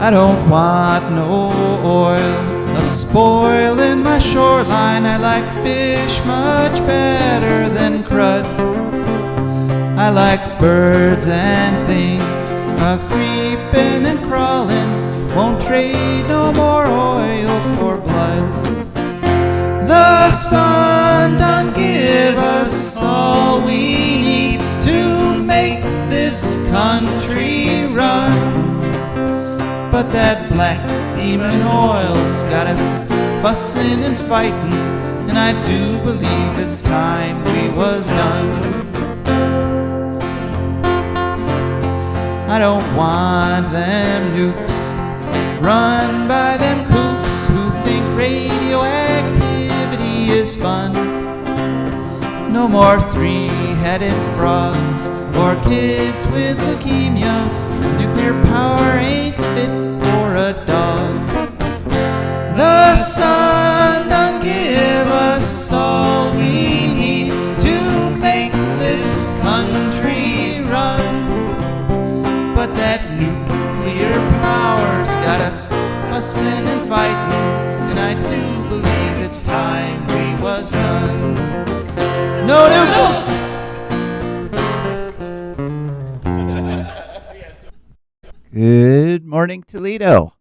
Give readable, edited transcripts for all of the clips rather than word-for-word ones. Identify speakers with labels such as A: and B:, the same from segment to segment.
A: I don't want no oil, a spoiling my shoreline. I like fish much better than crud. I like birds and things, a-creeping and crawling. Won't trade no more oil for blood. The sun done give us all we need to make this country run. But that black demon oil's got us fussing and fighting, and I do believe it's time we was done. I don't want them nukes run by them kooks who think radioactivity is fun. No more three-headed frogs or kids with leukemia. Nuclear power ain't fit for a dog. The sun done give us all we need to make this country run. But that nuclear power's got us fussing and fighting, and I do believe it's time we was done. No nukes! Good morning, Toledo.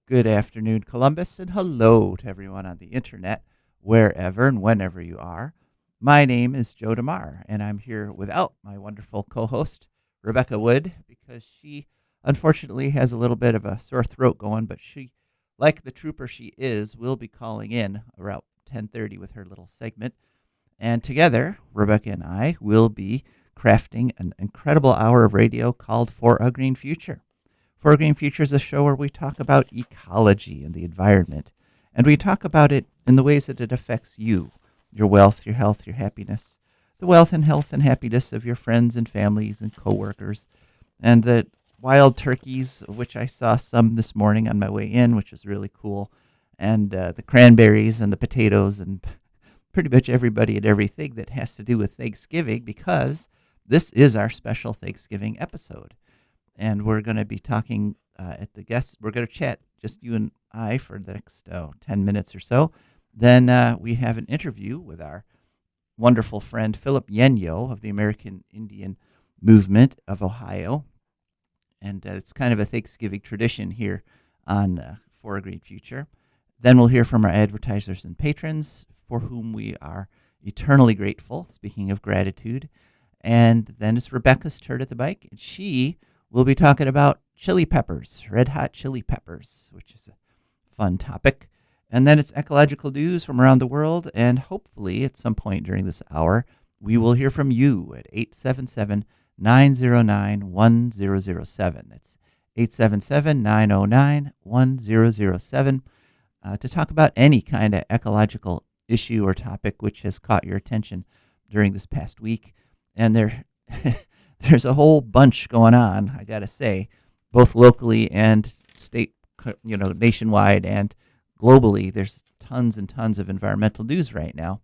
A: Good afternoon, Columbus, and hello to everyone on the internet, wherever and whenever you are. My name is Joe DeMare, and I'm here without my wonderful co-host, Rebecca Wood, because she unfortunately has a little bit of a sore throat going, but she, like the trooper she is, will be calling in around 10:30 with her little segment. And together, Rebecca and I will be crafting an incredible hour of radio called For a Green Future. For a Green Future is a show where we talk about ecology and the environment, and we talk about it in the ways that it affects you, your wealth, your health, your happiness, the wealth and health and happiness of your friends and families and coworkers, and the wild turkeys, of which I saw some this morning on my way in, which was really cool, and the cranberries and the potatoes and pretty much everybody and everything that has to do with Thanksgiving, because this is our special Thanksgiving episode. And we're going to be talking at the guests. We're going to chat, just you and I, for the next 10 minutes or so. Then we have an interview with our wonderful friend Philip Yenyo of the American Indian Movement of Ohio. And it's kind of a Thanksgiving tradition here on For a Green Future. Then we'll hear from our advertisers and patrons, for whom we are eternally grateful, speaking of gratitude. And then it's Rebecca's turn at the mic, and she will be talking about chili peppers, red hot chili peppers, which is a fun topic. And then it's ecological news from around the world, and hopefully at some point during this hour, we will hear from you at 877-909-1007. That's 877-909-1007 to talk about any kind of ecological issue or topic which has caught your attention during this past week. And there's a whole bunch going on, I got to say, both locally and nationwide and globally. There's tons and tons of environmental news right now.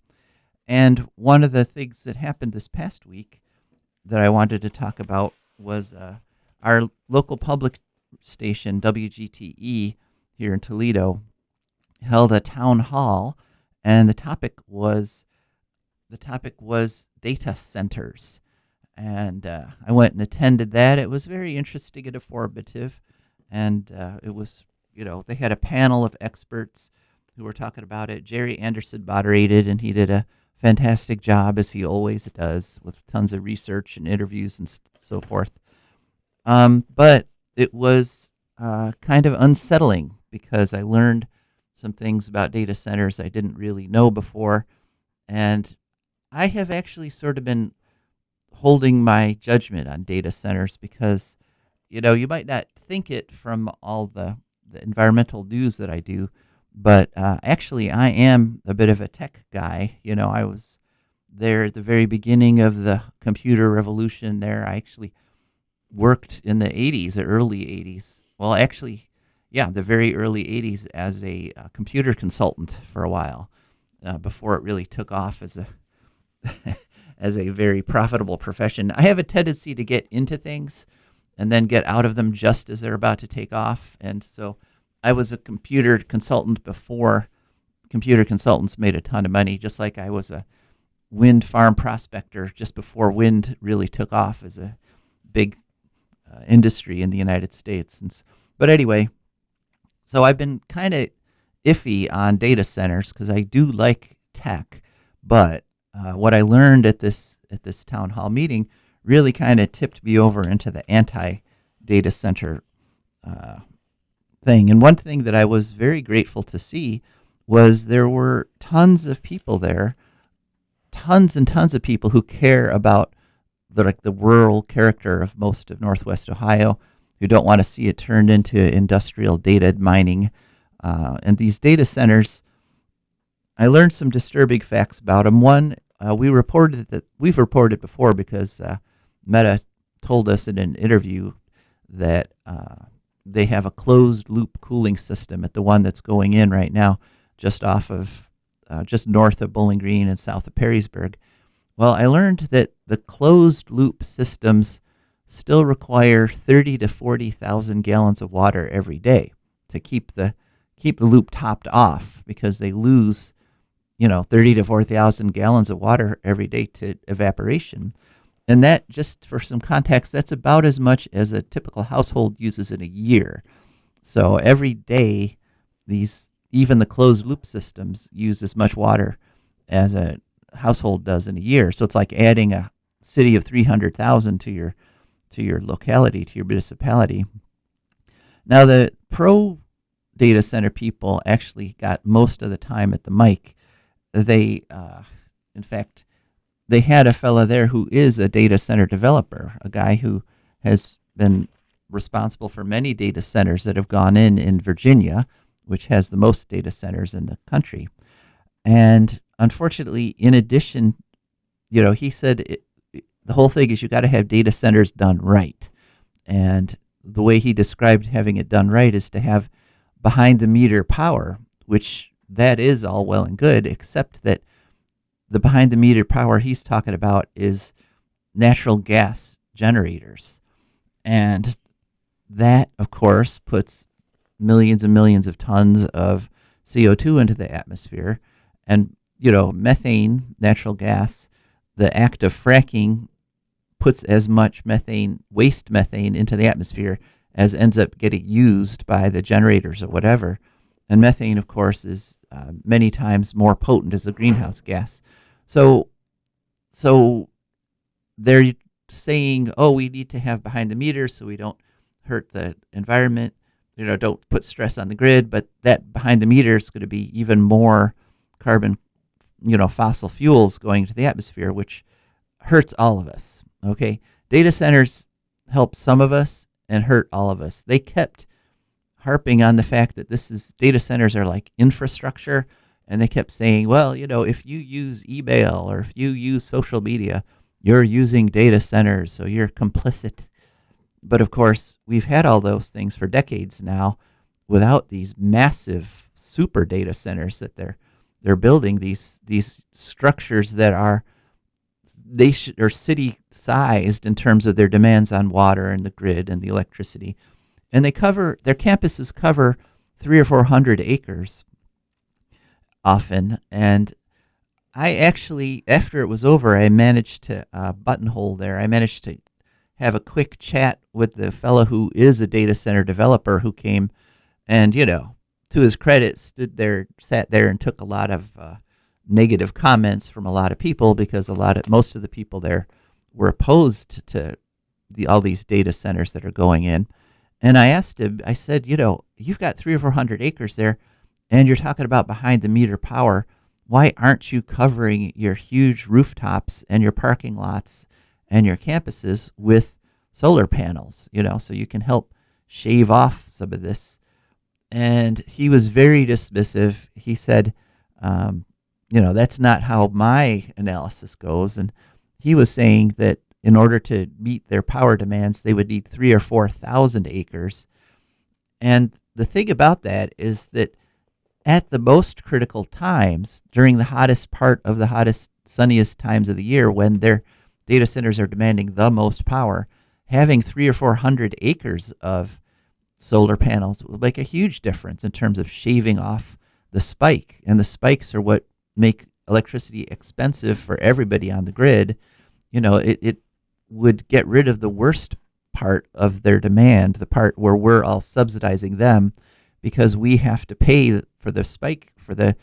A: And one of the things that happened this past week that I wanted to talk about was our local public station, WGTE, here in Toledo, held a town hall, and the topic was data centers. And I went and attended that. It was very interesting and informative. And it was, they had a panel of experts who were talking about it. Jerry Anderson moderated, and he did a fantastic job, as he always does, with tons of research and interviews and so forth. But it was kind of unsettling because I learned some things about data centers I didn't really know before. And I have actually sort of been holding my judgment on data centers because, you might not think it from all the environmental news that I do, but actually I am a bit of a tech guy. I was there at the very beginning of the computer revolution there. I actually worked in the 80s, the early 80s. Well, actually, yeah, the very early 80s as a computer consultant for a while before it really took off as a as a very profitable profession. I have a tendency to get into things and then get out of them just as they're about to take off. And so I was a computer consultant before computer consultants made a ton of money, just like I was a wind farm prospector just before wind really took off as a big industry in the United States. But anyway, so I've been kind of iffy on data centers because I do like tech, but what I learned at this town hall meeting really kind of tipped me over into the anti-data center thing. And one thing that I was very grateful to see was there were tons of people there, tons and tons of people who care about the rural character of most of Northwest Ohio, who don't want to see it turned into industrial data mining. And these data centers, I learned some disturbing facts about them. One, we've reported before because Meta told us in an interview that they have a closed loop cooling system at the one that's going in right now, just north of Bowling Green and south of Perrysburg. Well, I learned that the closed loop systems still require 30 to 40,000 gallons of water every day to keep the loop topped off, because they lose 30 to 40,000 gallons of water every day to evaporation. And that, just for some context, that's about as much as a typical household uses in a year. So every day, even the closed loop systems use as much water as a household does in a year. So it's like adding a city of 300,000 to your locality, to your municipality. Now, the pro data center people actually got most of the time at the mic. They, in fact, they had a fella there who is a data center developer, a guy who has been responsible for many data centers that have gone in Virginia, which has the most data centers in the country. And unfortunately, in addition, he said the whole thing is you got to have data centers done right. And the way he described having it done right is to have behind the meter power, which that is all well and good, except that the behind the meter power he's talking about is natural gas generators. And that, of course, puts millions and millions of tons of CO2 into the atmosphere. And, methane, natural gas, the act of fracking puts as much waste methane into the atmosphere as ends up getting used by the generators or whatever. And methane, of course, is many times more potent as a greenhouse gas. So they're saying, we need to have behind the meter so we don't hurt the environment, don't put stress on the grid, but that behind the meter is going to be even more carbon, fossil fuels going into the atmosphere, which hurts all of us. Okay, data centers help some of us and hurt all of us. They kept harping on the fact that data centers are like infrastructure, and they kept saying, well, if you use email or if you use social media, you're using data centers, so you're complicit. But of course, we've had all those things for decades now without these massive super data centers that they're building, these structures that are city sized in terms of their demands on water and the grid and the electricity. And their campuses cover 300 or 400 acres often. And I actually, after it was over, I managed to buttonhole there. I managed to have a quick chat with the fellow who is a data center developer who came and, to his credit, sat there and took a lot of negative comments from a lot of people, because most of the people there were opposed to all these data centers that are going in. And I asked him, I said, you've got 300 or 400 acres there, and you're talking about behind the meter power. Why aren't you covering your huge rooftops and your parking lots and your campuses with solar panels, so you can help shave off some of this? And he was very dismissive. He said, that's not how my analysis goes. And he was saying that in order to meet their power demands, they would need 3,000 or 4,000 acres. And the thing about that is that at the most critical times, during the hottest part of the hottest, sunniest times of the year, when their data centers are demanding the most power, having 3 or 400 acres of solar panels will make a huge difference in terms of shaving off the spike. And the spikes are what make electricity expensive for everybody on the grid. It would get rid of the worst part of their demand, the part where we're all subsidizing them because we have to pay for the spike for the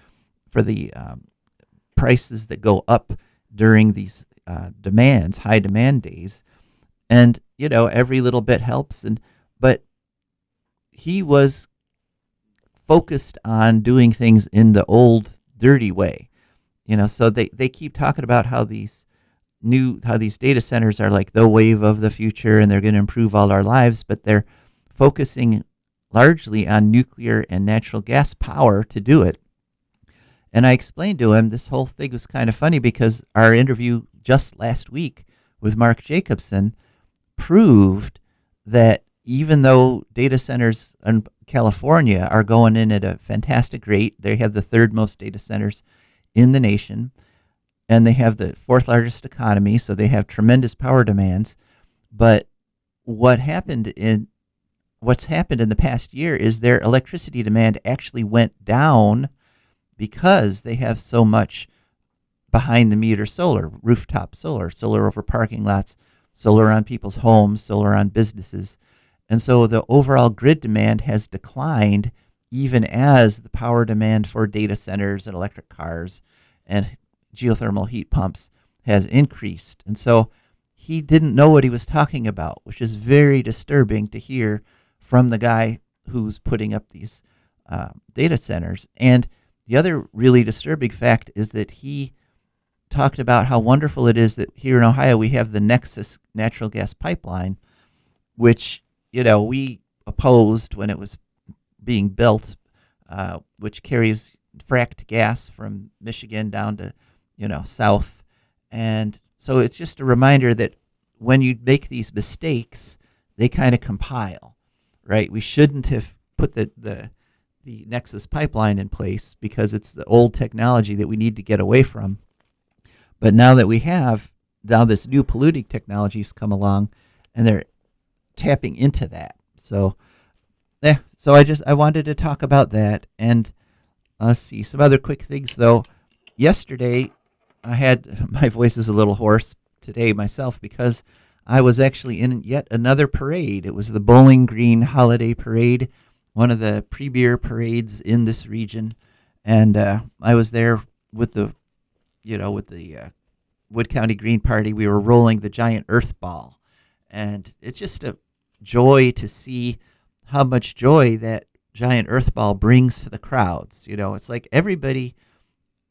A: prices that go up during these high demand days. And every little bit helps. And but he was focused on doing things in the old dirty way. So they keep talking about how these data centers are like the wave of the future and they're going to improve all our lives, but they're focusing largely on nuclear and natural gas power to do it. And I explained to him this whole thing was kind of funny because our interview just last week with Mark Jacobson proved that even though data centers in California are going in at a fantastic rate, they have the third most data centers in the nation, and they have the fourth largest economy, so they have tremendous power demands. But what happened in what's happened in the past year is their electricity demand actually went down because they have so much behind the meter solar, rooftop solar, solar over parking lots, solar on people's homes, solar on businesses. And so the overall grid demand has declined even as the power demand for data centers and electric cars and geothermal heat pumps has increased. And so he didn't know what he was talking about, which is very disturbing to hear from the guy who's putting up these data centers. And the other really disturbing fact is that he talked about how wonderful it is that here in Ohio we have the Nexus natural gas pipeline, which we opposed when it was being built, which carries fracked gas from Michigan down to south. And so it's just a reminder that when you make these mistakes, they kind of compile, right? We shouldn't have put the Nexus pipeline in place because it's the old technology that we need to get away from. But now that we have, now this new polluting technologies come along, and they're tapping into that. So, so I wanted to talk about that, and let's see some other quick things though. Yesterday, I had my voice is a little hoarse today myself because I was actually in yet another parade. It was the Bowling Green Holiday Parade, one of the premier parades in this region, and I was there with the Wood County Green Party. We were rolling the giant earth ball, and it's just a joy to see how much joy that giant earth ball brings to the crowds. It's like everybody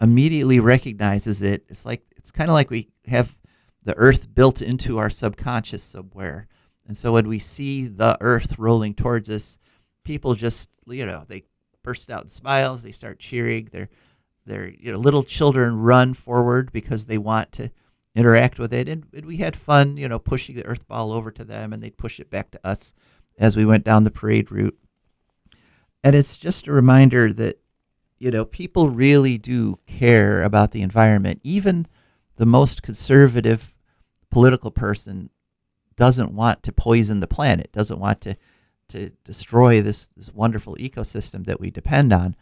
A: immediately recognizes it. It's kind of like we have the earth built into our subconscious somewhere. And so when we see the earth rolling towards us, people just they burst out in smiles, they start cheering, their little children run forward because they want to interact with it. And we had fun, pushing the earth ball over to them, and they'd push it back to us as we went down the parade route. And it's just a reminder that people really do care about the environment. Even the most conservative political person doesn't want to poison the planet, doesn't want to destroy this wonderful ecosystem that we depend on.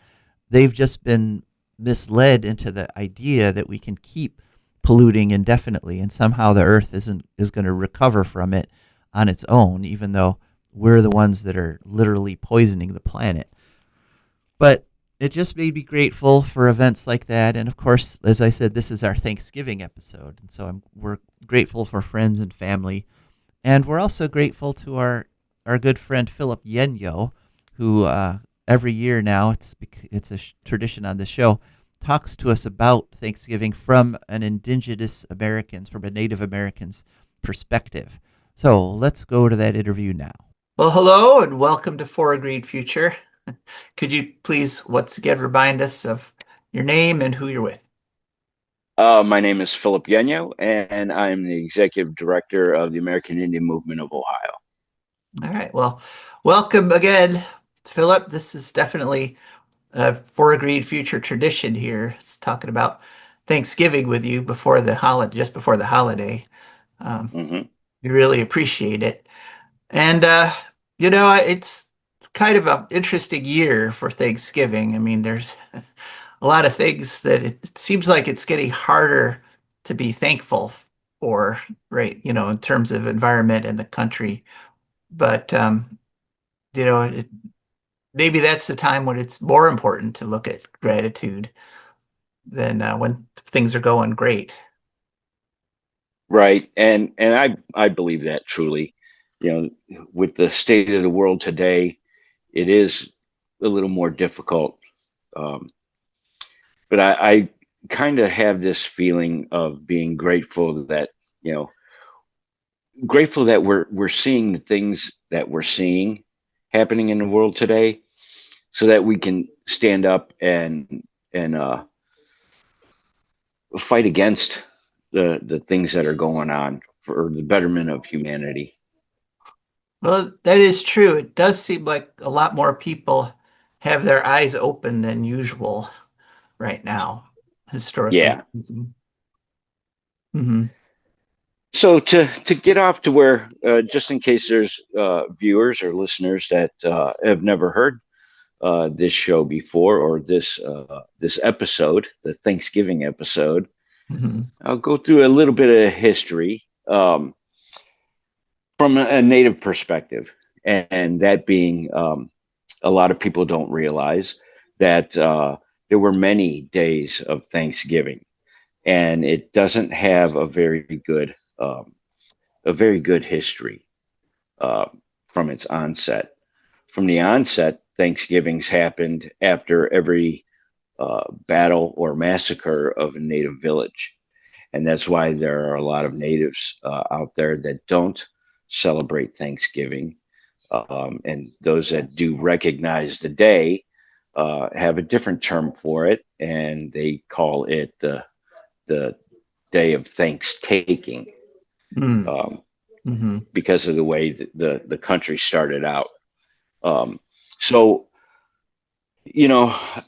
A: They've just been misled into the idea that we can keep polluting indefinitely and somehow the earth is going to recover from it on its own, even though we're the ones that are literally poisoning the planet. But it just made me grateful for events like that. And of course, as I said, this is our Thanksgiving episode. And so we're grateful for friends and family. And we're also grateful to our good friend Philip Yenyo, who every year now, it's a tradition on the show, talks to us about Thanksgiving from an indigenous Americans, from a Native Americans perspective. So let's go to that interview now. Well, hello and welcome to For a Green Future. Could you please once again remind us of your name and who you're with?
B: My name is Philip Yenyo, and I'm the executive director of the American Indian Movement of Ohio.
A: All right. Well, welcome again, Philip. This is definitely a For a Green Future tradition here. It's talking about Thanksgiving with you before the holiday, just before the holiday. Um,
B: hmm
C: we really appreciate it. And it's kind of an interesting year for Thanksgiving. I mean, there's a lot of things that it seems like it's getting harder to be thankful for, right? In terms of environment and the country. But you know, it, maybe that's the time when it's more important to look at gratitude than when things are going great.
B: Right. And I believe that truly. With the state of the world today, it is a little more difficult. Um, but I kind of have this feeling of being you know, grateful that we're seeing the things that we're seeing happening in the world today, so that we can stand up and fight against the things that are going on for the betterment of humanity.
C: Well, that is true. It does seem like a lot more people have their eyes open than usual right now, historically
B: Yeah.
C: speaking. Hmm.
B: So to get off to where, just in case there's viewers or listeners that have never heard this show before, or this episode, the Thanksgiving episode,
C: Hmm.
B: I'll go through a little bit of history, from a native perspective, and that being, a lot of people don't realize that there were many days of Thanksgiving, and it doesn't have a very good history uh, from its onset. From the onset, Thanksgivings happened after every battle or massacre of a native village. And that's why there are a lot of natives out there that don't celebrate Thanksgiving. And those that do recognize the day have a different term for it, and they call it the Day of Thanks-taking,
C: Mm.
B: um,
C: Hmm.
B: because of the way that the country started out. Um, so,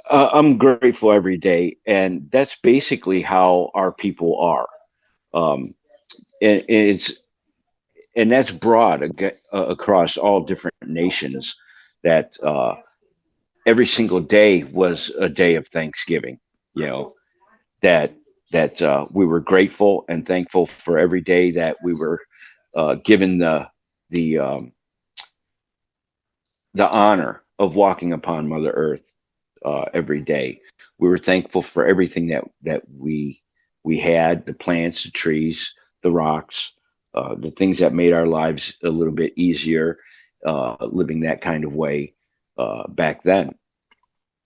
B: I'm grateful every day, and that's basically how our people are. Um, and that's broad across all different nations. That every single day was a day of Thanksgiving. You know that we were grateful and thankful for every day that we were given the um, the honor of walking upon Mother Earth every day. We were thankful for everything that we had: the plants, the trees, the rocks, the things that made our lives a little bit easier, living that kind of way back then.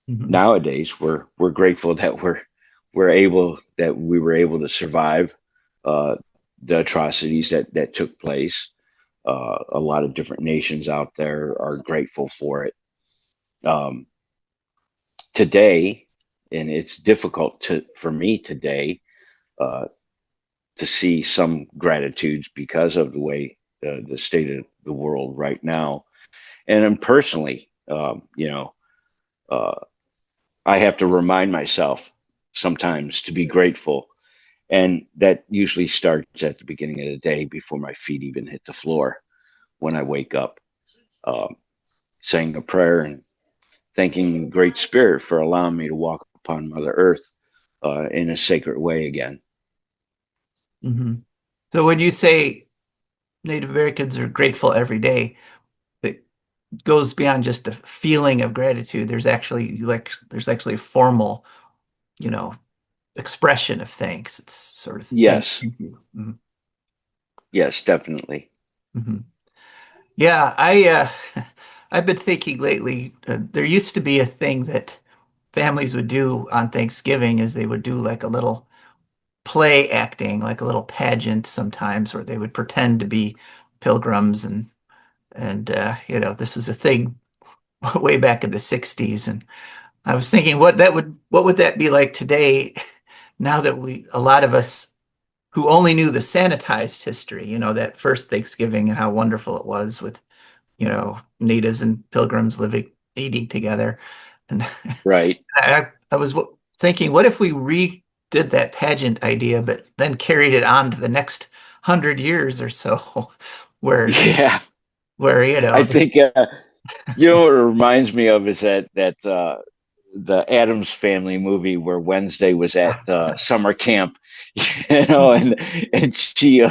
C: Hmm.
B: Nowadays, we're grateful that we were able to survive uh, the atrocities that took place. A lot of different nations out there are grateful for it. Um, Today, and it's difficult for me today uh, to see some gratitudes because of the way the state of the world right now. And then personally, uh, I have to remind myself sometimes to be grateful. And that usually starts at the beginning of the day before my feet even hit the floor when I wake up, um, saying a prayer and thanking Great Spirit for allowing me to walk upon Mother Earth in a sacred way again.
C: Hmm. So when you say Native Americans are grateful every day, it goes beyond just a feeling of gratitude. There's actually a formal, you know, expression of thanks. It's sort of saying
B: Yes,
C: thank you.
B: yes, definitely.
C: Hmm. Yeah, I've been thinking lately, there used to be a thing that families would do on Thanksgiving is they would do like a little play acting, like a little pageant sometimes, where they would pretend to be pilgrims and this is a thing way back in the 60s. And I was thinking what would that be like today now that a lot of us who only knew the sanitized history, that first Thanksgiving and how wonderful it was with natives and pilgrims living, eating together. And
B: Right.
C: I was thinking, what if we redid that pageant idea, but then carried it on to the next 100 years or so, where
B: Yeah,
C: where
B: I think what it reminds me of is that the Adams Family movie where Wednesday was at summer camp, and she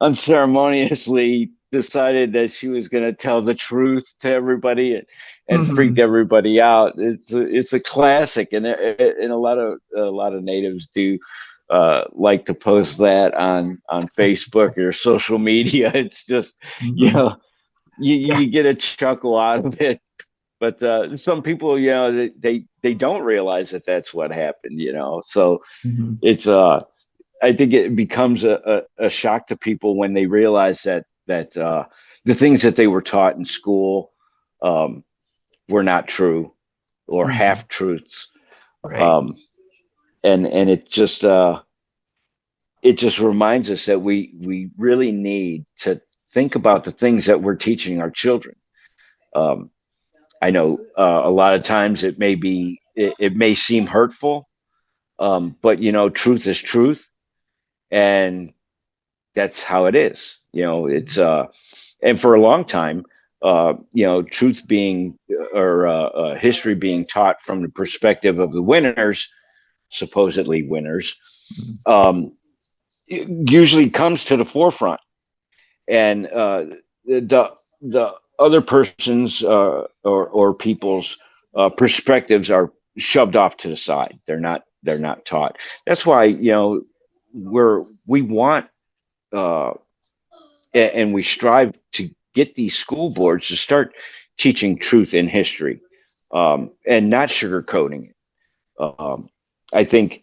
B: unceremoniously decided that she was going to tell the truth to everybody and freaked
C: Mhm.
B: everybody out. It's a classic, and a lot of natives do like to post that on Facebook or social media. It's just you
C: Mhm.
B: know you
C: Yeah.
B: you get a chuckle out of it, but some people they don't realize that that's what happened. So
C: Mhm.
B: it's I think it becomes a shock to people when they realize that the things that they were taught in school um, were not true or
C: Mhm.
B: half truths,
C: Right.
B: um, and it just reminds us that we really need to think about the things that we're teaching our children. Um, I know a lot of times it may seem hurtful, but truth is truth, and that's how it is. It's and for a long time, truth being or history being taught from the perspective of the winners, supposedly winners,
C: Mhm.
B: um, usually comes to the forefront, and the other person's or people's perspectives are shoved off to the side. They're not taught. That's why we want uh, and we strive to get these school boards to start teaching truth in history, and not sugarcoating it. I think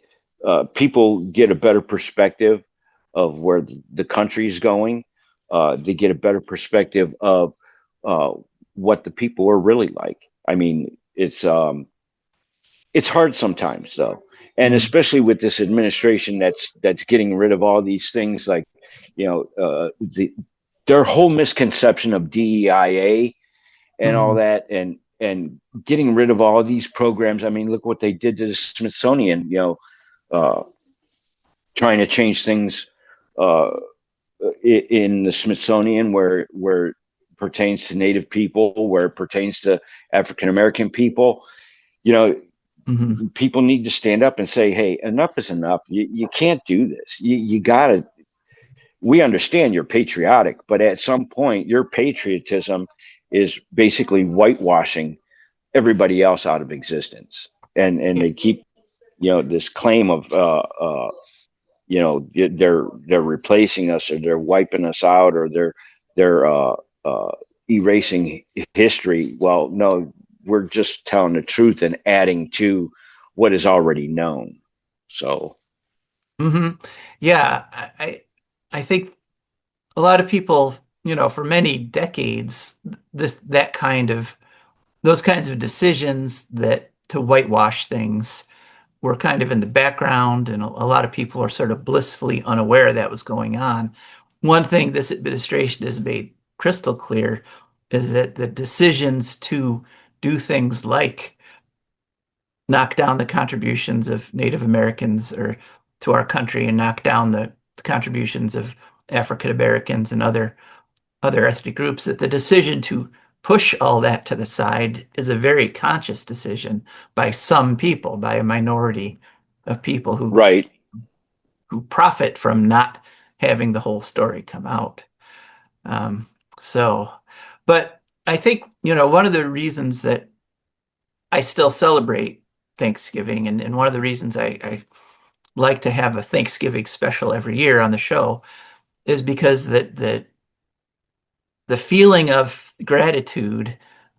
B: people get a better perspective of where the country is going. They get a better perspective of uh, what the people are really like. I mean, it's hard sometimes though, and
C: Mhm.
B: especially with this administration that's getting rid of all these things like their whole misconception of DEIA and all
C: Mhm.
B: that, and getting rid of all these programs. I mean, look what they did to the Smithsonian. Uh, Trying to change things uh, in the Smithsonian where it pertains to Native people, where it pertains to African American people. You know,
C: Mhm.
B: People need to stand up and say, "Hey, enough is enough. You can't do this. You gotta." We understand you're patriotic, but at some point, your patriotism is basically whitewashing everybody else out of existence, and
C: Yeah.
B: they keep this claim of they're replacing us, or they're wiping us out, or they're uh, erasing history. Well, no, we're just telling the truth and adding to what is already known. So
C: Mhm. Yeah. I think a lot of people, for many decades, that kind of those kinds of decisions that to whitewash things were kind of in the background, and a lot of people are sort of blissfully unaware that was going on. One thing this administration has made crystal clear is that the decisions to do things like knock down the contributions of Native Americans or to our country and knock down the contributions of African Americans and other ethnic groups, that the decision to push all that to the side is a very conscious decision by some people, by a minority of people
B: right,
C: who profit from not having the whole story come out. Um, so, but I think, one of the reasons that I still celebrate Thanksgiving, and one of the reasons I like to have a Thanksgiving special every year on the show, is because the feeling of gratitude,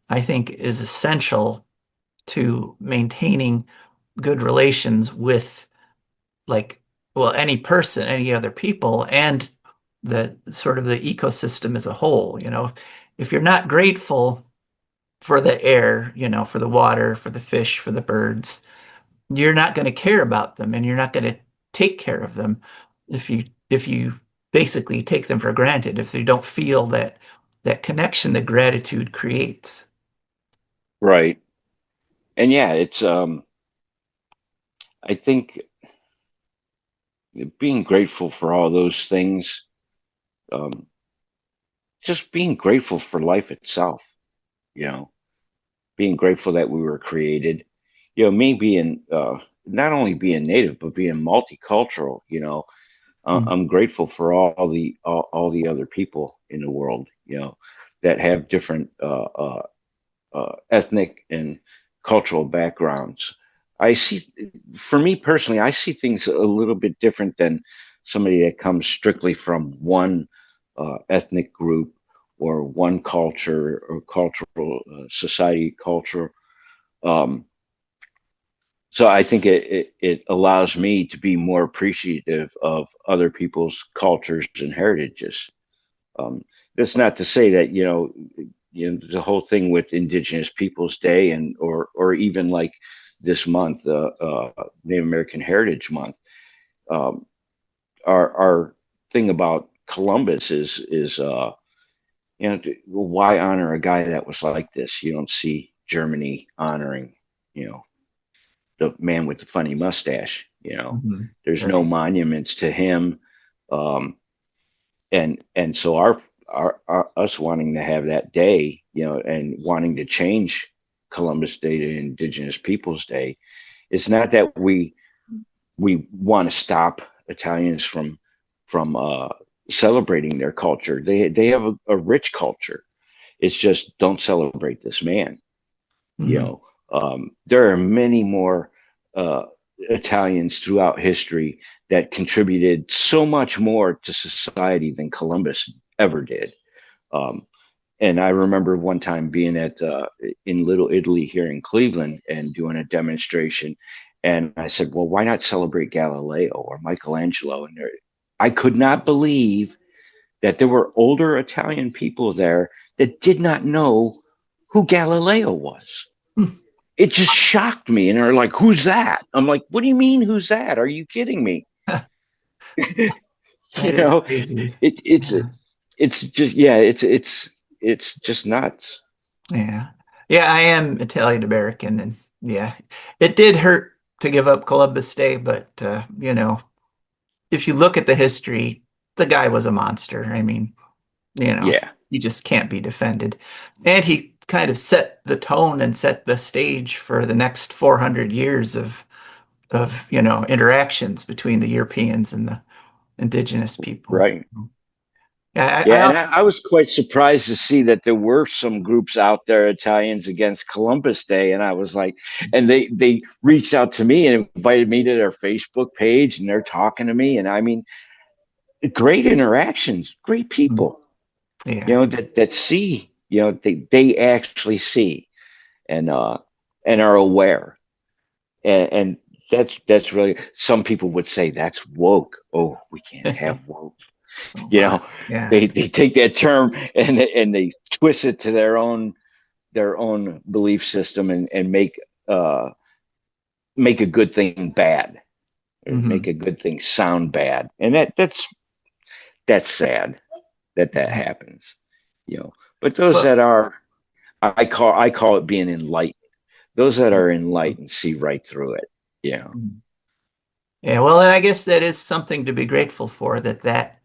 C: I think, is essential to maintaining good relations with, like, well, any person, any other people, and the sort of the ecosystem as a whole. If you're not grateful for the air, for the water, for the fish, for the birds, you're not going to care about them, and you're not going to take care of them if you basically take them for granted, if you don't feel that connection that gratitude creates.
B: right, and yeah, it's I think being grateful for all those things. um, just being grateful for life itself. You know, being grateful that we were created. Me being not only being native but being multicultural.
C: Mm.
B: I'm grateful for all the other people in the world. That have different ethnic and cultural backgrounds. I see, for me personally, I see things a little bit different than somebody that comes strictly from one ethnic group or one culture or cultural society culture. Um, so I think it allows me to be more appreciative of other people's cultures and heritages. Um, that's not to say that the whole thing with Indigenous Peoples Day and or even like this month, Native American Heritage Month. Um, our thing about Columbus is why honor a guy that was like this? You don't see Germany honoring you know the man with the funny mustache.
C: Hmm.
B: There's no
C: Right.
B: monuments to him. Um, and so our us wanting to have that day, and wanting to change Columbus Day to Indigenous Peoples Day, it's not that we want to stop Italians from celebrating their culture. They have a rich culture. It's just don't celebrate this man. you
C: Hmm.
B: know there are many more uh, Italians throughout history that contributed so much more to society than Columbus ever did. um, and I remember one time being at in Little Italy here in Cleveland and doing a demonstration, and I said, well, why not celebrate Galileo or Michelangelo? And I could not believe that there were older Italian people there that did not know who Galileo was. It just shocked me. And they're like, who's that? I'm like, what do you mean, who's that? Are you kidding me? you
C: That is
B: know,
C: crazy.
B: it, it's
C: Yeah.
B: it's just yeah, it's just nuts.
C: Yeah. Yeah, I am Italian American, and yeah, it did hurt to give up Columbus Day, but if you look at the history, the guy was a monster. I mean,
B: Yeah,
C: he just can't be defended. And he kind of set the tone and set the stage for the next 400 years of interactions between the Europeans and the indigenous peoples.
B: right.
C: Yeah, I
B: Yeah, and
C: often,
B: I was quite surprised to see that there were some groups out there, Italians against Columbus Day, and I was like, and they reached out to me and invited me to their Facebook page, and they're talking to me, and I mean, great interactions, great people,
C: yeah.
B: that see, they actually see and and are aware, and that's really, some people would say that's woke. Oh, we can't have woke.
C: Oh
B: You
C: my.
B: know,
C: Yeah.
B: they take that term and they twist it to their own belief system and make a good thing bad, or make
C: Hmm.
B: a good thing sound bad, and that's sad that
C: Hmm.
B: happens. But those
C: Well,
B: that are, I call it being enlightened. Those that are enlightened see right through it.
C: mhm. Yeah, well, and I guess that is something to be grateful for, that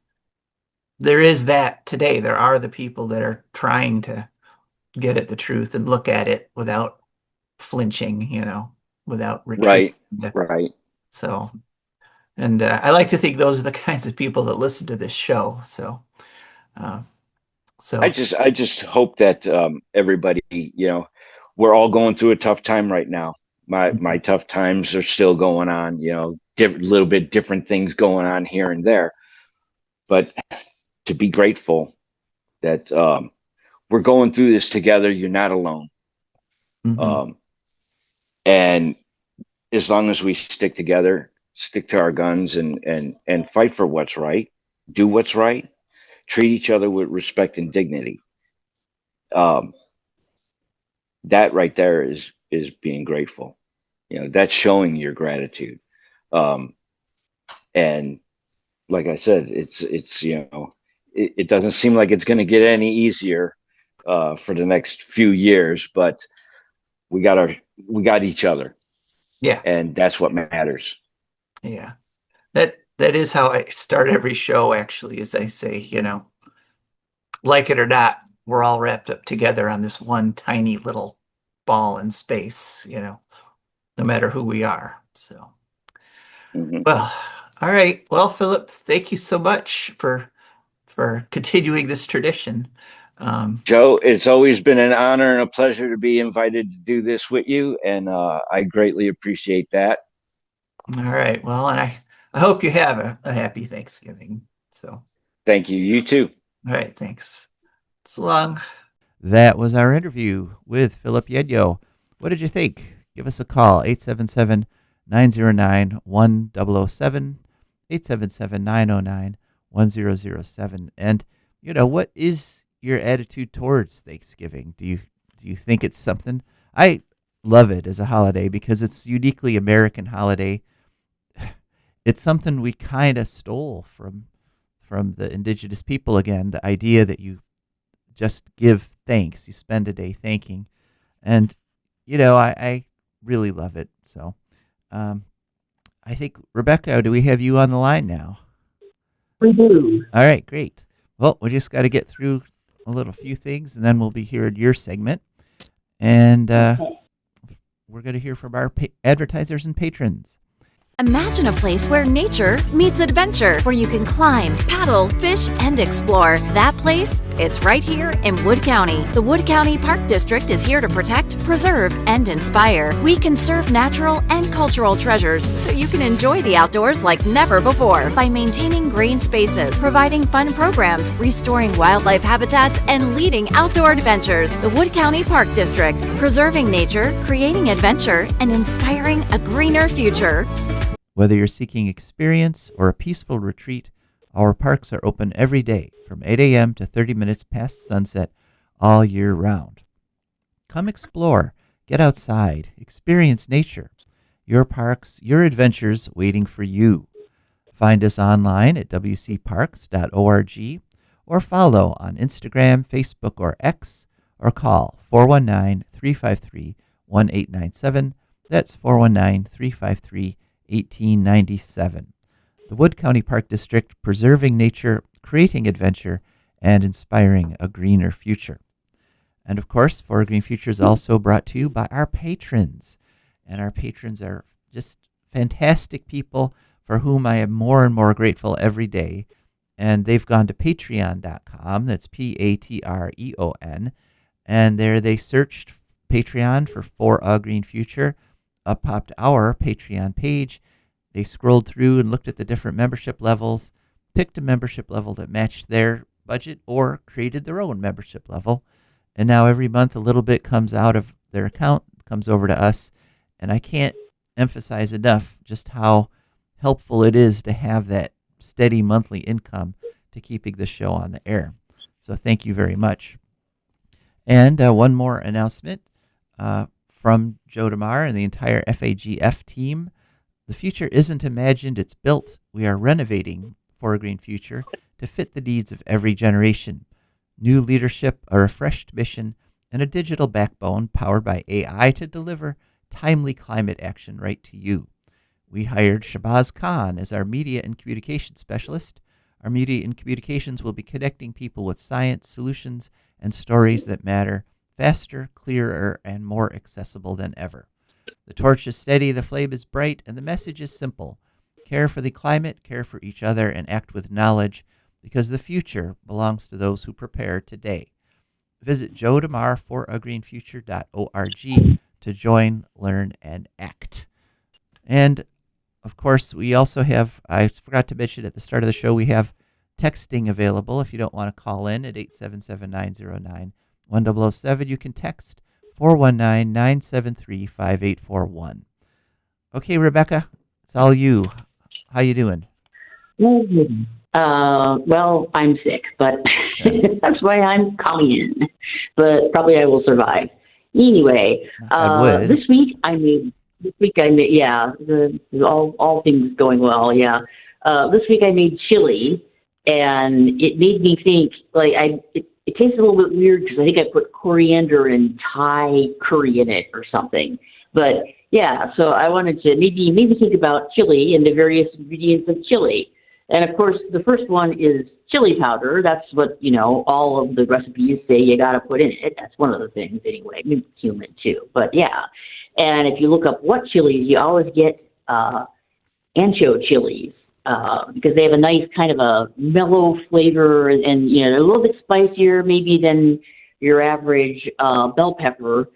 C: there is that today. There are the people that are trying to get at the truth and look at it without flinching, without retreat.
B: Right, right.
C: So, and I like to think those are the kinds of people that listen to this show. Uh,
B: I
C: so
B: just I just hope that everybody, we're all going through a tough time right now. My tough times are still going on. Little bit different things going on here and there, but to be grateful that we're going through this together. You're not alone,
C: mhm.
B: um, and as long as we stick together, stick to our guns, and fight for what's right, do what's right, treat each other with respect and dignity. Um, that right there is being grateful. That's showing your gratitude. um and like I said, it's it doesn't seem like it's going to get any easier for the next few years, but we got each other,
C: Yeah,
B: and that's what matters.
C: yeah. That is how I start every show, actually, as I say, like it or not, we're all wrapped up together on this one tiny little ball in space, no matter who we are. So,
B: Hmm.
C: well, all right. Well, Philip, thank you so much for continuing this tradition.
B: Joe, it's always been an honor and a pleasure to be invited to do this with you, and I greatly appreciate that.
C: All right. Well, and I hope you have a happy Thanksgiving. So,
B: Thank you. You too.
C: all right. Thanks. So long.
A: That was our interview with Philip Yenyo. What did you think? Give us a call, 877 909 1007, 877 909 1007. And, what is your attitude towards Thanksgiving? Do you think it's something? I love it as a holiday because it's uniquely American holiday. It's something we kind of stole from the indigenous people again, the idea that you just give thanks. You spend a day thanking. And, I really love it. So um, I think, Rebecca, do we have you on the line now?
D: We do.
A: All right, great. Well, we just got to get through a few things, and then we'll be hearing your segment. And
D: Okay.
A: we're going to hear from our advertisers and patrons.
E: Imagine a place where nature meets adventure, where you can climb, paddle, fish, and explore. That place? It's right here in Wood County. The Wood County Park District is here to protect, preserve, and inspire. We conserve natural and cultural treasures so you can enjoy the outdoors like never before by maintaining green spaces, providing fun programs, restoring wildlife habitats, and leading outdoor adventures. The Wood County Park District, preserving nature, creating adventure, and inspiring a greener future.
A: Whether you're seeking experience or a peaceful retreat, our parks are open every day from 8 a.m. to 30 minutes past sunset all year round. Come explore, get outside, experience nature. Your parks, your adventures waiting for you. Find us online at wcparks.org or follow on Instagram, Facebook, or X, or call 419-353-1897. That's 419-353-1897. 1897. The Wood County Park District, preserving nature, creating adventure, and inspiring a greener future. And of course, For a Green Future is also brought to you by our patrons. And our patrons are just fantastic people for whom I am more and more grateful every day. And they've gone to patreon.com, that's Patreon, and there they searched Patreon for a Green Future. Up popped our Patreon page. They scrolled through and looked at the different membership levels, picked a membership level that matched their budget, or created their own membership level. And now every month a little bit comes out of their account, comes over to us. And I can't emphasize enough just how helpful it is to have that steady monthly income to keeping the show on the air. So thank you very much. And one more announcement. From Joe DeMare and the entire FAGF team. The future isn't imagined, it's built. We are renovating For a Green Future to fit the needs of every generation. New leadership, a refreshed mission, and a digital backbone powered by AI to deliver timely climate action right to you. We hired Shabazz Khan as our media and communications specialist. Our media and communications will be connecting people with science, solutions, and stories that matter, faster, clearer, and more accessible than ever. The torch is steady, the flame is bright, and the message is simple. Care for the climate, care for each other, and act with knowledge, because the future belongs to those who prepare today. Visit Joe DeMare foragreenfuture.org to join, learn, and act. And, of course, we also have, I forgot to mention at the start of the show, we have texting available if you don't want to call in at 877-909-1007. You can text 419-973-5841. Okay, Rebecca, it's all you. How you doing?
D: Well, I'm sick, but that's why I'm calling in. But probably I will survive. Anyway, this week I made, yeah, all things going well, yeah. This week I made chili, and it made me think, like, it tastes a little bit weird because I think I put coriander and Thai curry in it or something. But yeah, so I wanted to maybe think about chili and the various ingredients of chili. And of course, the first one is chili powder. That's what, all of the recipes say you got to put in it. That's one of the things anyway. Maybe cumin too, but yeah. And if you look up what chilies, you always get ancho chilies because they have a nice kind of a mellow flavor, and they're a little bit spicier maybe than your average bell pepper.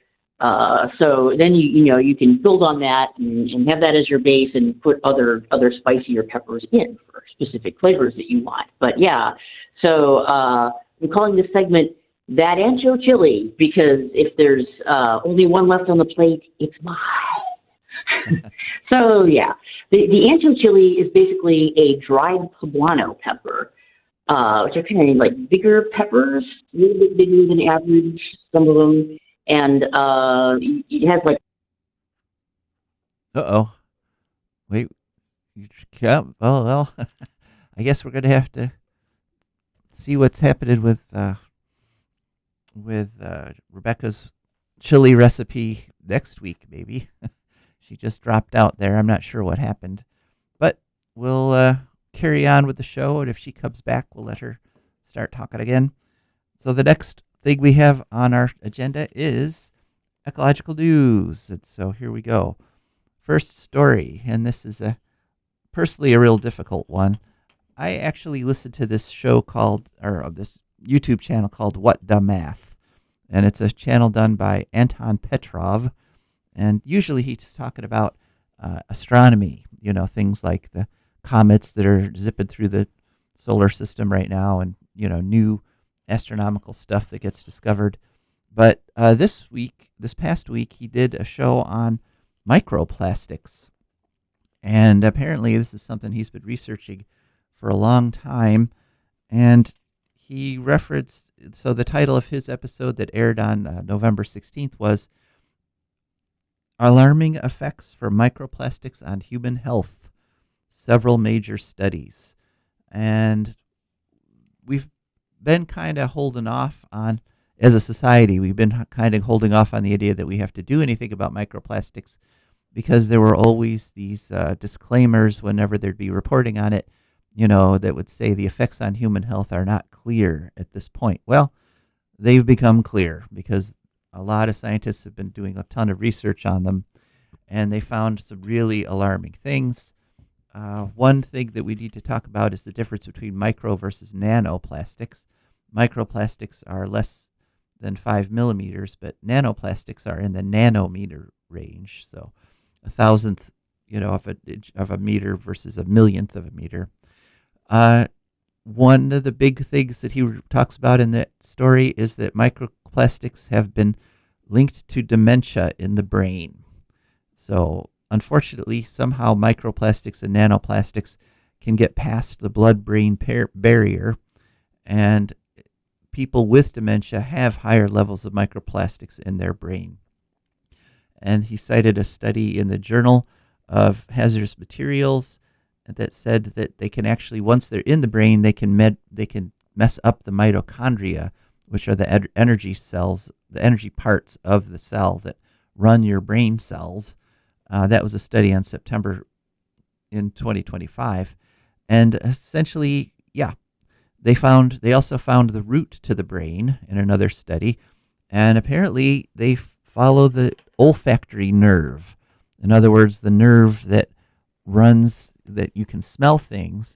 D: So then you can build on that and have that as your base and put other spicier peppers in for specific flavors that you want. But yeah, so I'm calling this segment That Ancho Chili because if there's only one left on the plate, it's mine. So yeah, the ancho chili is basically a dried poblano pepper, which are kind of like bigger peppers, a little bit bigger than average, some of them. And it has like.
A: Uh-oh. Wait. Yeah, well, I guess we're going to have to see what's happening with Rebecca's chili recipe next week, maybe. She just dropped out there. I'm not sure what happened. But we'll carry on with the show, and if she comes back, we'll let her start talking again. So the next thing we have on our agenda is ecological news. And so here we go. First story, and this is personally a real difficult one. I actually listened to this show this YouTube channel called What Da Math, and it's a channel done by Anton Petrov, and usually he's talking about astronomy, things like the comets that are zipping through the solar system right now, and new astronomical stuff that gets discovered. But this past week, he did a show on microplastics, and apparently this is something he's been researching for a long time. And he referenced, so the title of his episode that aired on November 16th was Alarming Effects for Microplastics on Human Health, Several Major Studies. And we've been kind of holding off on, as a society, we've been kind of holding off on the idea that we have to do anything about microplastics because there were always these disclaimers whenever there'd be reporting on it, that would say the effects on human health are not clear at this point. Well, they've become clear because a lot of scientists have been doing a ton of research on them, and they found some really alarming things. One thing that we need to talk about is the difference between micro versus nanoplastics. Microplastics are less than 5 millimeters, but nanoplastics are in the nanometer range, so a thousandth, of a meter versus a millionth of a meter. One of the big things that he talks about in that story is that microplastics have been linked to dementia in the brain. So, unfortunately, somehow microplastics and nanoplastics can get past the blood-brain barrier, and people with dementia have higher levels of microplastics in their brain. And he cited a study in the Journal of Hazardous Materials that said that they can actually, once they're in the brain, they can mess up the mitochondria, which are the energy cells, the energy parts of the cell that run your brain cells. That was a study on September in 2025, and essentially, yeah, they also found the route to the brain in another study, and apparently they follow the olfactory nerve. In other words, the nerve that you can smell things.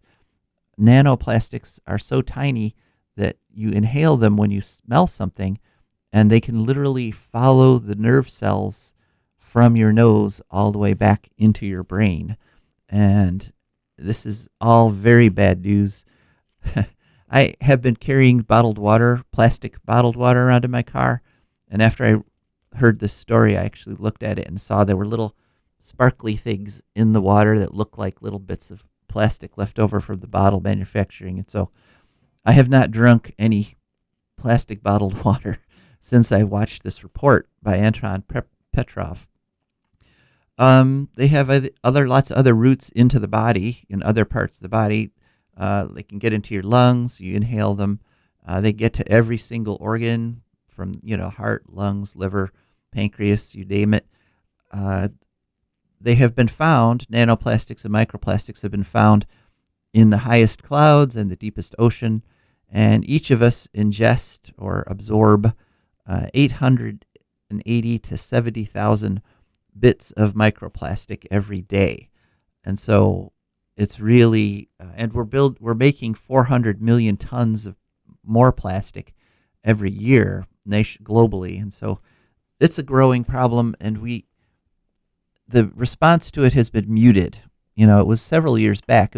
A: Nanoplastics are so tiny that you inhale them when you smell something, and they can literally follow the nerve cells from your nose all the way back into your brain. And this is all very bad news. I have been carrying plastic bottled water around in my car, and after I heard this story, I actually looked at it and saw there were little sparkly things in the water that look like little bits of plastic left over from the bottle manufacturing. And so I have not drunk any plastic bottled water since I watched this report by Anton Petrov. They have lots of other routes into the body, in other parts of the body. They can get into your lungs. You inhale them. They get to every single organ from, heart, lungs, liver, pancreas, you name it. They have been found, nanoplastics and microplastics have been found in the highest clouds and the deepest ocean, and each of us ingest or absorb 880 to 70,000 bits of microplastic every day. And so it's really, and we're making 400 million tons of more plastic every year globally, and so it's a growing problem, and the response to it has been muted. It was several years back.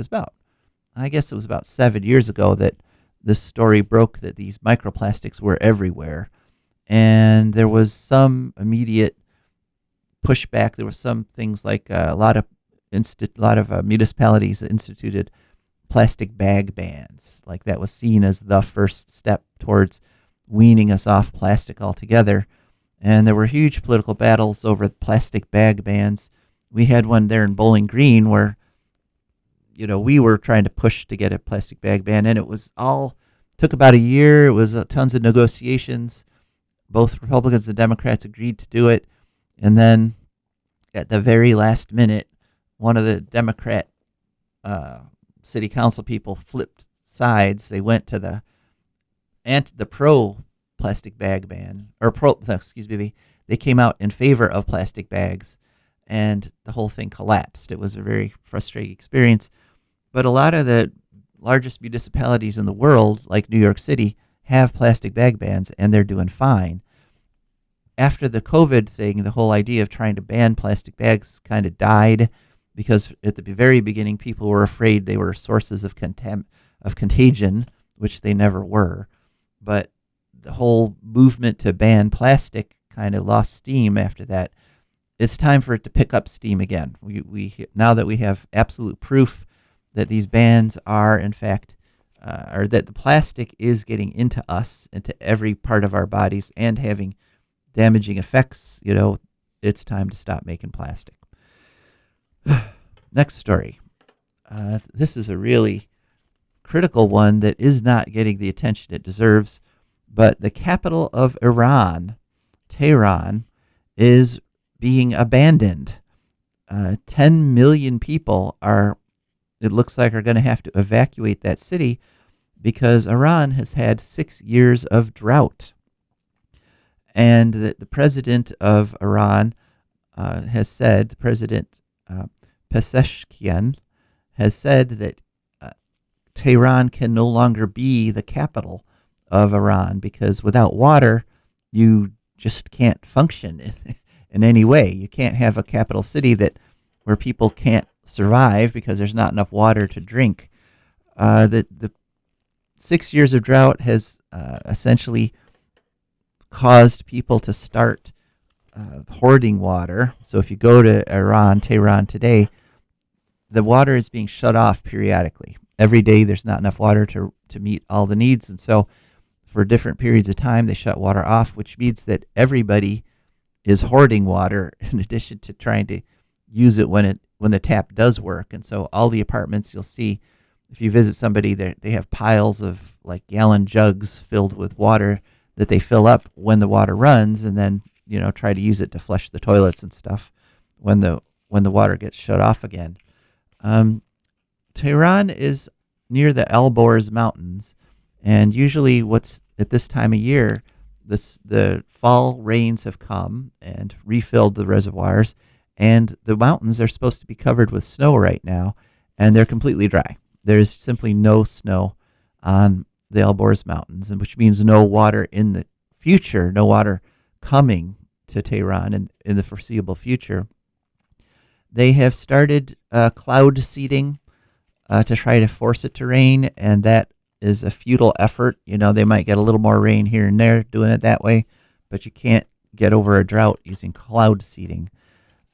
A: I guess it was about 7 years ago that this story broke that these microplastics were everywhere, and there was some immediate pushback. There were some things like a lot of municipalities instituted plastic bag bans. Like that was seen as the first step towards weaning us off plastic altogether. And there were huge political battles over plastic bag bans. We had one there in Bowling Green where, we were trying to push to get a plastic bag ban, and took about a year. It was tons of negotiations. Both Republicans and Democrats agreed to do it. And then at the very last minute, one of the Democrat city council people flipped sides. They went to the pro plastic bag ban, they came out in favor of plastic bags, and the whole thing collapsed. It was a very frustrating experience. But a lot of the largest municipalities in the world, like New York City, have plastic bag bans, and they're doing fine. After the COVID thing, the whole idea of trying to ban plastic bags kind of died, because at the very beginning, people were afraid they were sources of contagion, which they never were. But the whole movement to ban plastic kind of lost steam after that. It's time for it to pick up steam again. We now that we have absolute proof that these bans are, in fact, or that the plastic is getting into us, into every part of our bodies, and having damaging effects, it's time to stop making plastic. Next story. This is a really critical one that is not getting the attention it deserves, but the capital of Iran, Tehran, is being abandoned. 10 million people it looks like, are going to have to evacuate that city because Iran has had 6 years of drought. And the president of Iran has said, President Pezeshkian has said that Tehran can no longer be the capital of Iran because without water, you just can't function in any way. You can't have a capital city where people can't survive because there's not enough water to drink. The 6 years of drought has essentially caused people to start hoarding water. So if you go to Tehran today, the water is being shut off periodically. Every day there's not enough water to meet all the needs, and so for different periods of time they shut water off, which means that everybody is hoarding water in addition to trying to use it when the tap does work. And so all the apartments, you'll see, if you visit somebody, they have piles of like gallon jugs filled with water that they fill up when the water runs, and then try to use it to flush the toilets and stuff when the water gets shut off again. Tehran is near the Elborz Mountains, and usually at this time of year, the fall rains have come and refilled the reservoirs, and the mountains are supposed to be covered with snow right now, and they're completely dry. There's simply no snow on the Elborz Mountains, and which means no water in the future, no water coming to Tehran in the foreseeable future. They have started cloud seeding to try to force it to rain, and that is a futile effort. They might get a little more rain here and there doing it that way, but you can't get over a drought using cloud seeding.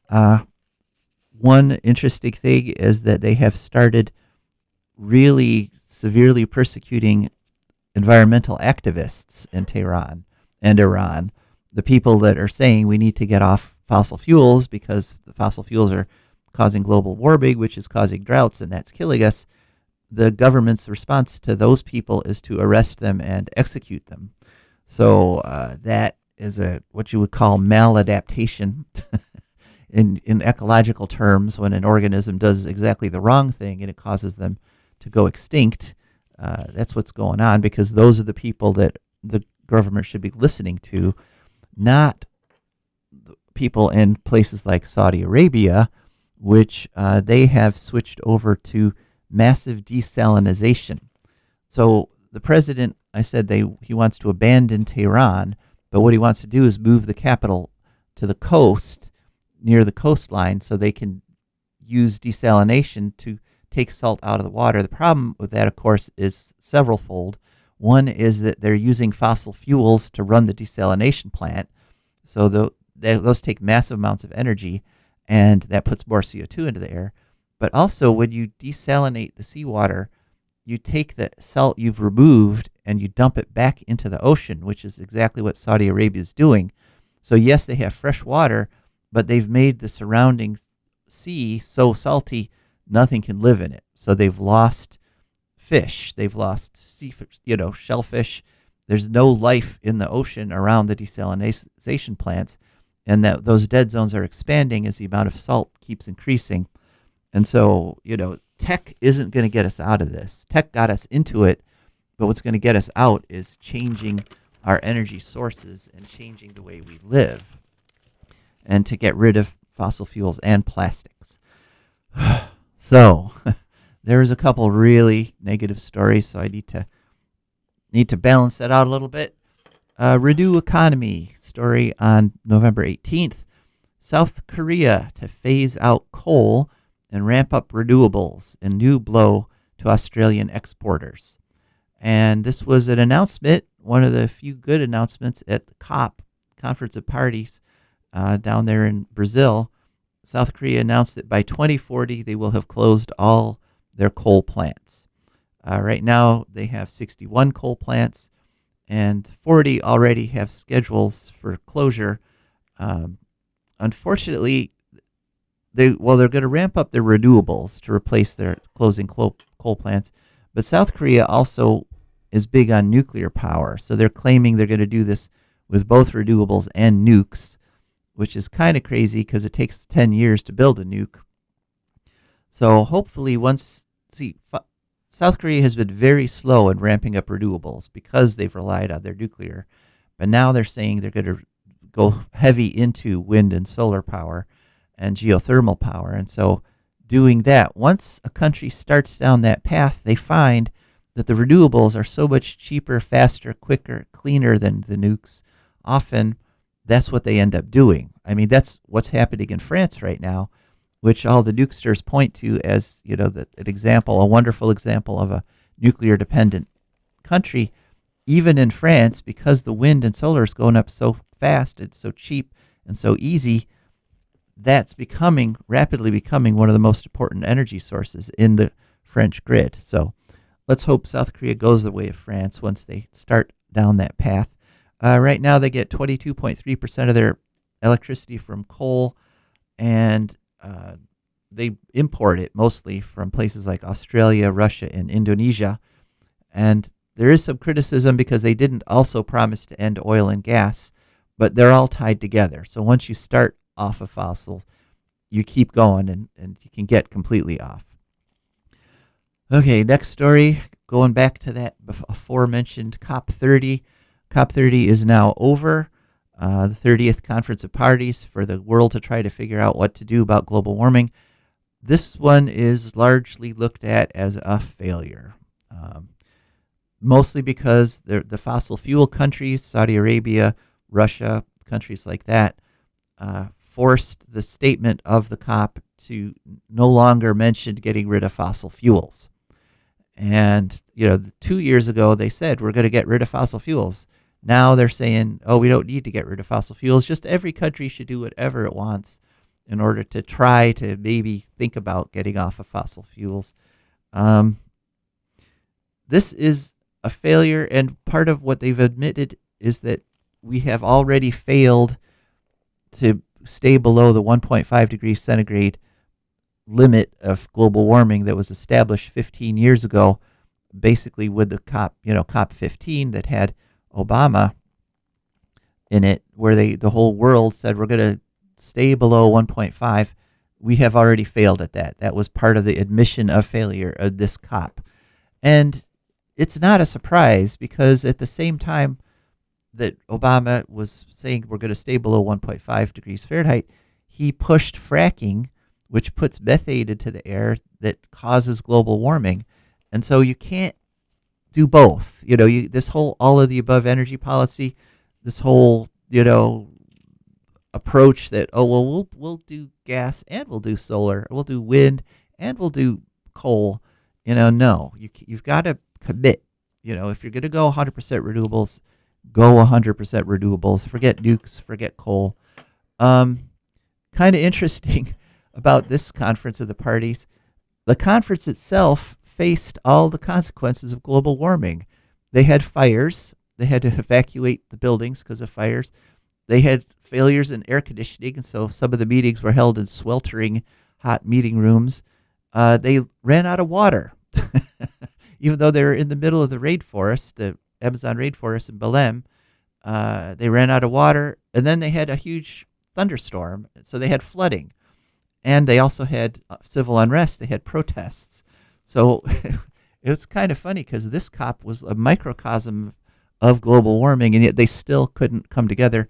A: One interesting thing is that they have started really severely persecuting environmental activists in Tehran and Iran, the people that are saying we need to get off fossil fuels because the fossil fuels are causing global warming, which is causing droughts, and that's killing us. The government's response to those people is to arrest them and execute them. So that is what you would call maladaptation in ecological terms, when an organism does exactly the wrong thing and it causes them to go extinct. That's what's going on, because those are the people that the government should be listening to, not people in places like Saudi Arabia, which they have switched over to massive desalination. So the president, I said he wants to abandon Tehran, but what he wants to do is move the capital to the coast, near the coastline, so they can use desalination to take salt out of the water. The problem with that, of course, is severalfold. One is that they're using fossil fuels to run the desalination plant, so those take massive amounts of energy, and that puts more CO2 into the air. But also, when you desalinate the seawater, you take the salt you've removed and you dump it back into the ocean, which is exactly what Saudi Arabia is doing. So yes, they have fresh water, but they've made the surrounding sea so salty nothing can live in it. So they've lost fish, they've lost shellfish. There's no life in the ocean around the desalination plants, and that those dead zones are expanding as the amount of salt keeps increasing. And so, tech isn't going to get us out of this. Tech got us into it, but what's going to get us out is changing our energy sources and changing the way we live, and to get rid of fossil fuels and plastics. So there's a couple really negative stories, so I need to balance that out a little bit. Renew Economy story on November 18th. South Korea to phase out coal and ramp up renewables, a new blow to Australian exporters. And this was an announcement, one of the few good announcements at the COP, Conference of Parties, down there in Brazil. South Korea announced that by 2040 they will have closed all their coal plants. Right now they have 61 coal plants, and 40 already have schedules for closure. Unfortunately, they're going to ramp up their renewables to replace their closing coal plants. But South Korea also is big on nuclear power, so they're claiming they're going to do this with both renewables and nukes, which is kind of crazy because it takes 10 years to build a nuke. So hopefully South Korea has been very slow in ramping up renewables because they've relied on their nuclear, but now they're saying they're going to go heavy into wind and solar power and geothermal power. And so doing that, once a country starts down that path, they find that the renewables are so much cheaper, faster, quicker, cleaner than the nukes. Often that's what they end up doing. I mean, that's what's happening in France right now, which all the nukesters point to as, an example, a wonderful example of a nuclear dependent country. Even in France, because the wind and solar is going up so fast, it's so cheap and so easy, that's rapidly becoming one of the most important energy sources in the French grid. So let's hope South Korea goes the way of France once they start down that path. Right now they get 22.3% of their electricity from coal, and they import it mostly from places like Australia, Russia, and Indonesia. And there is some criticism because they didn't also promise to end oil and gas, but they're all tied together. So once you start off of fossils, you keep going and you can get completely off. Okay, next story, going back to that aforementioned COP30. COP30 is now over, the 30th Conference of Parties for the world to try to figure out what to do about global warming. This one is largely looked at as a failure, mostly because the fossil fuel countries, Saudi Arabia, Russia, countries like that, forced the statement of the COP to no longer mention getting rid of fossil fuels. And, 2 years ago they said we're going to get rid of fossil fuels. Now they're saying, oh, we don't need to get rid of fossil fuels. Just every country should do whatever it wants in order to try to maybe think about getting off of fossil fuels. This is a failure, and part of what they've admitted is that we have already failed to stay below the 1.5 degrees centigrade limit of global warming that was established 15 years ago, basically with the COP 15 that had Obama in it, where the whole world said we're going to stay below 1.5. We have already failed at that. That was part of the admission of failure of this COP. And it's not a surprise because at the same time that Obama was saying we're going to stay below 1.5 degrees Fahrenheit, he pushed fracking, which puts methane into the air that causes global warming. And so you can't do both. This whole all of the above energy policy, this whole, approach that, oh, well, we'll do gas and we'll do solar, we'll do wind and we'll do coal. No, you've got to commit. If you're going to go 100% renewables, go 100% renewables. Forget nukes, forget coal. Kind of interesting about this conference of the parties. The conference itself faced all the consequences of global warming. They had fires. They had to evacuate the buildings because of fires. They had failures in air conditioning, and so some of the meetings were held in sweltering hot meeting rooms. They ran out of water, even though they were in the middle of the rainforest, the Amazon rainforest in Belém. They ran out of water, and then they had a huge thunderstorm, so they had flooding. And they also had civil unrest. They had protests. So it was kind of funny because this COP was a microcosm of global warming, and yet they still couldn't come together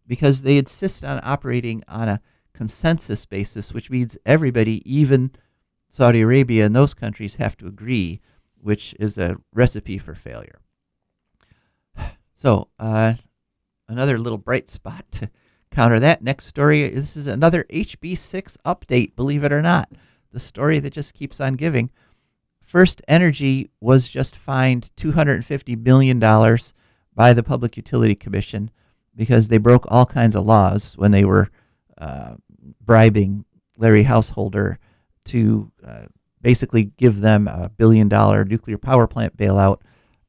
A: because they insist on operating on a consensus basis, which means everybody, even Saudi Arabia and those countries, have to agree, which is a recipe for failure. So another little bright spot to counter that. Next story, this is another HB6 update, believe it or not. The story that just keeps on giving. First Energy was just fined $250 million by the Public Utility Commission because they broke all kinds of laws when they were bribing Larry Householder to basically give them a $1 billion nuclear power plant bailout.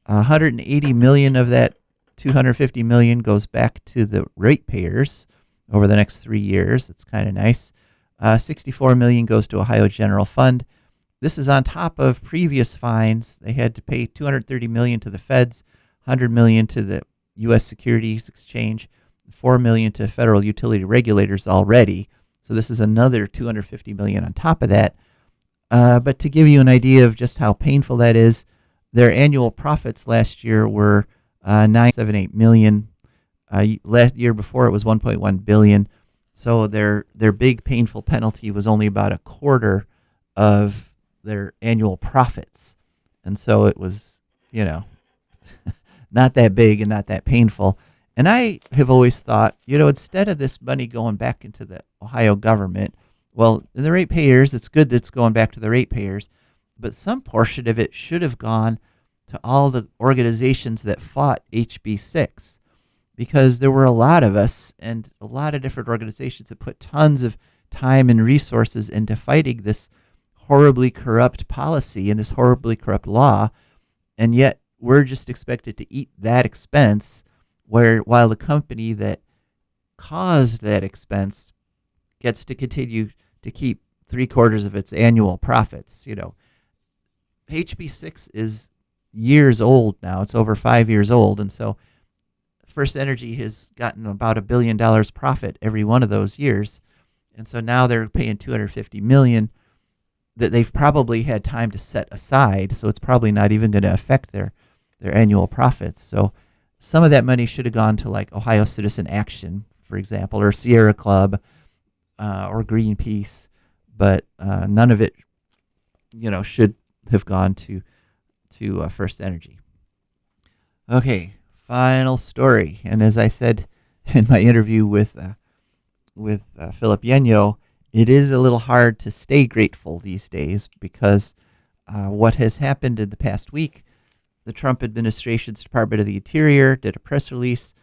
A: 180 million of that 250 million goes back to the ratepayers over the next 3 years. It's kind of nice. 64 million goes to Ohio General Fund. This is on top of previous fines. They had to pay 230 million to the feds, 100 million to the U.S. Securities Exchange, 4 million to federal utility regulators already. So this is another 250 million on top of that. But to give you an idea of just how painful that is, their annual profits last year were 978 million. Last year before it was 1.1 billion. So their big painful penalty was only about a quarter of their annual profits. And so it was, not that big and not that painful. And I have always thought, instead of this money going back into the Ohio government, well, in the ratepayers, it's good that it's going back to the ratepayers, but some portion of it should have gone to all the organizations that fought HB6, because there were a lot of us and a lot of different organizations that put tons of time and resources into fighting this horribly corrupt policy and this horribly corrupt law, and yet we're just expected to eat that expense, while the company that caused that expense gets to continue to keep 3/4 of its annual profits. HB6 is years old now. It's over 5 years old, and so First Energy has gotten about $1 billion profit every one of those years, and so now they're paying 250 million that they've probably had time to set aside. So it's probably not even going to affect their annual profits. So some of that money should have gone to like Ohio Citizen Action, for example, or Sierra Club, or Greenpeace, but none of it, should have gone to First Energy. Okay, final story. And as I said in my interview with Philip Yenyo, it is a little hard to stay grateful these days because what has happened in the past week, the Trump administration's Department of the Interior did a press release.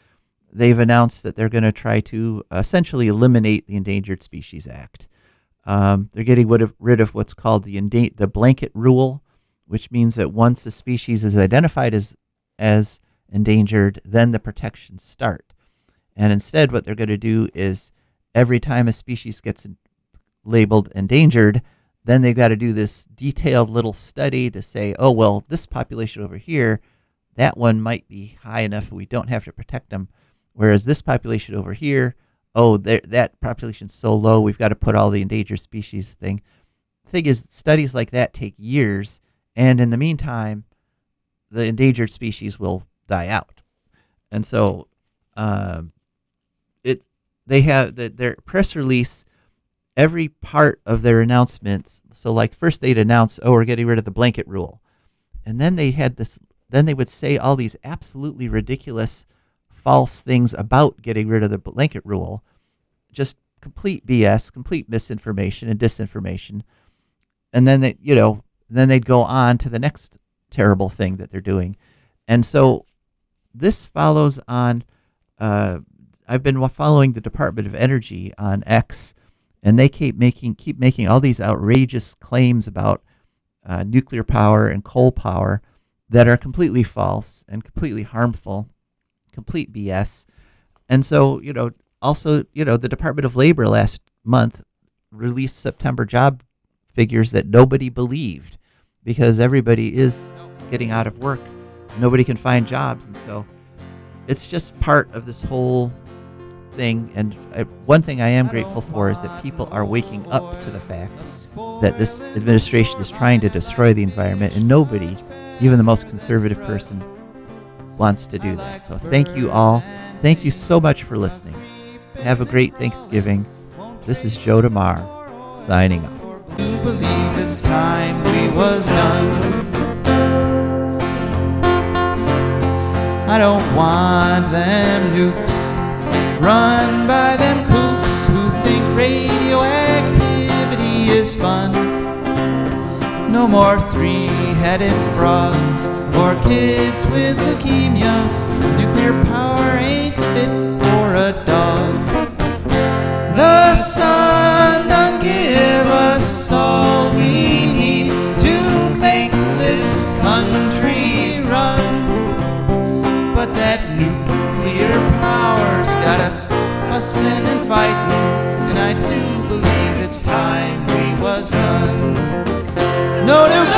A: They've announced that they're going to try to essentially eliminate the Endangered Species Act. They're getting rid of what's called the blanket rule, which means that once a species is identified as endangered, then the protections start. And instead, what they're going to do is every time a species gets labeled endangered, then they've got to do this detailed little study to say, oh, well, this population over here, that one might be high enough we don't have to protect them. Whereas this population over here, oh, that population's so low, we've got to put all the endangered species thing. The thing is, studies like that take years. And in the meantime, the endangered species will die out. And so they have their press release, every part of their announcements. So like first they'd announce, oh, we're getting rid of the blanket rule. And then then they would say all these absolutely ridiculous false things about getting rid of the blanket rule. Just complete BS, complete misinformation and disinformation. And then they'd go on to the next terrible thing that they're doing. And so this follows on, I've been following the Department of Energy on X, and they keep making all these outrageous claims about nuclear power and coal power that are completely false and completely harmful, complete BS. And so, also, the Department of Labor last month released September job figures that nobody believed because everybody is getting out of work. Nobody can find jobs. And so it's just part of this whole thing. And one thing I am grateful for is that people are waking up to the fact that this administration is trying to destroy the environment, and nobody, even the most conservative person, wants to do that. So thank you all. Thank you so much for listening. Have a great Thanksgiving. This is Joe DeMare signing off.
F: You believe it's time we was done. I don't want them nukes run by them kooks who think radioactivity is fun. No more three-headed frogs or kids with leukemia. Nuclear power ain't fit for a dog. The sun done give us all we need to make this country run. But that nuclear power's got us fussing and fighting, and I do believe it's time we was done. No nuclear